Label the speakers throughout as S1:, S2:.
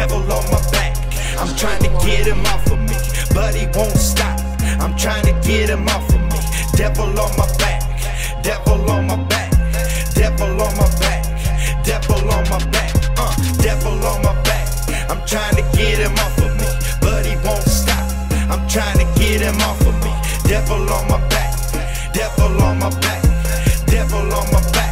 S1: devil on my back. I'm trying to get him off of me, but he won't stop. I'm trying to get him off of me. Devil on my back, devil on my back, devil on my back, devil on my back, devil on my back. I'm trying to get him off of me, but he won't stop. I'm trying to get him off of me. Devil on my back, devil on my back, devil on my back,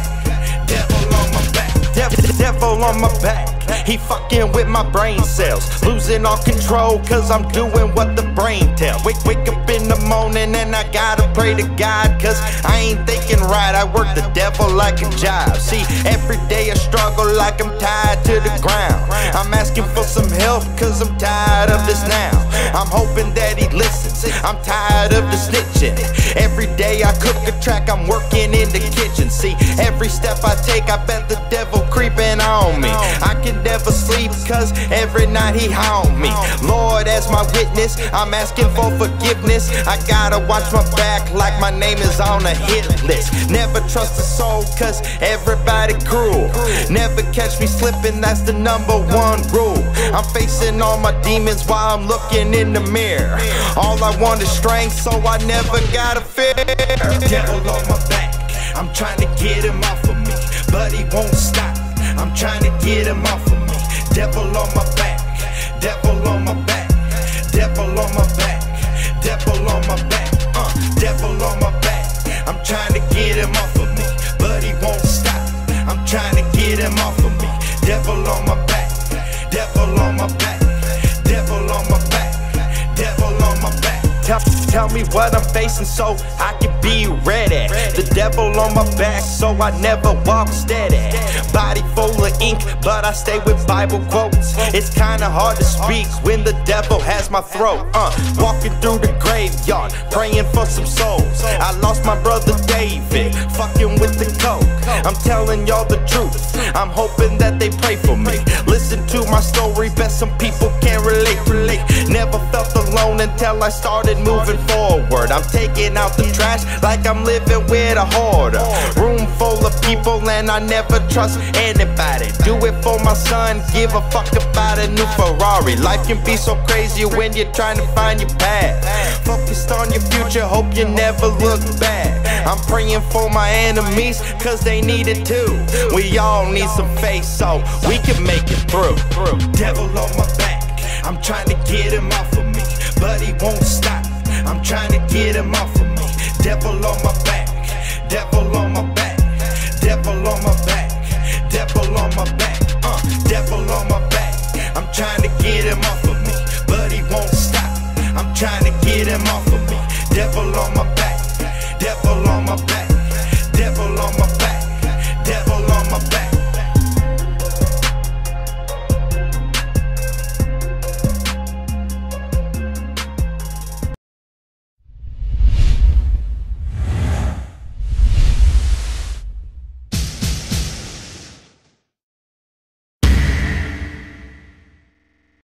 S1: devil on my back, devil on my back. He fucking with my brain cells, losing all control cause I'm doing what the brain tells. Wake up in the morning and I gotta pray to God cause I ain't thinking right. I work the devil like a job. See, every day I struggle like I'm tied to the ground. I'm asking for some help cause I'm tired of this now. I'm hoping that he listens, I'm tired of the snitching. Every day I cook a track, I'm working in the kitchen. See, every step I take I bet the devil creeping on me. I can never sleep cause every night he haunt me. Lord as my witness, I'm asking for forgiveness. I gotta watch my back like my name is on a hit list. Never trust a soul cause everybody cruel. Never catch me slipping, that's the #1 rule. I'm facing all my demons while I'm looking in the mirror. All I want is strength so I never gotta fear. Devil on my back, I'm trying to get him off of me, but he won't stop. I'm trying to get him off of me. Devil on my back, devil on my back, devil on my back, devil on my back, devil on my back. I'm trying to get him off of me, but he won't stop. I'm trying to get him off of me. Devil on my back, devil on my back, devil on my back, devil on my back. Tell me what I'm facing so I can be ready. The devil on my back so I never walk steady. Body full of ink but I stay with Bible quotes. It's kinda hard to speak when the devil has my throat. Walking through the graveyard praying for some souls. I lost my brother David fucking with the coke. I'm telling y'all the truth, I'm hoping that they pray for me. Listen to my story, bet some people can relate. Never felt alone until I started moving forward. I'm taking out the trash like I'm living with a hoarder. Room full of people and I never trust anybody. Do it for my son, give a fuck about a new Ferrari. Life can be so crazy when you're trying to find your path. Focused on your future, hope you never look back. I'm praying for my enemies cause they need it too. We all need some faith so we can make it through. Devil on my back, I'm trying to get him off of me, but he won't stop. I'm trying to get him off of me. Devil on my back, devil on my back, devil on my back, devil on my back, devil on my back. I'm trying to get him off of me, but he won't stop. I'm trying to get him off of me. Devil on my back, devil on my back,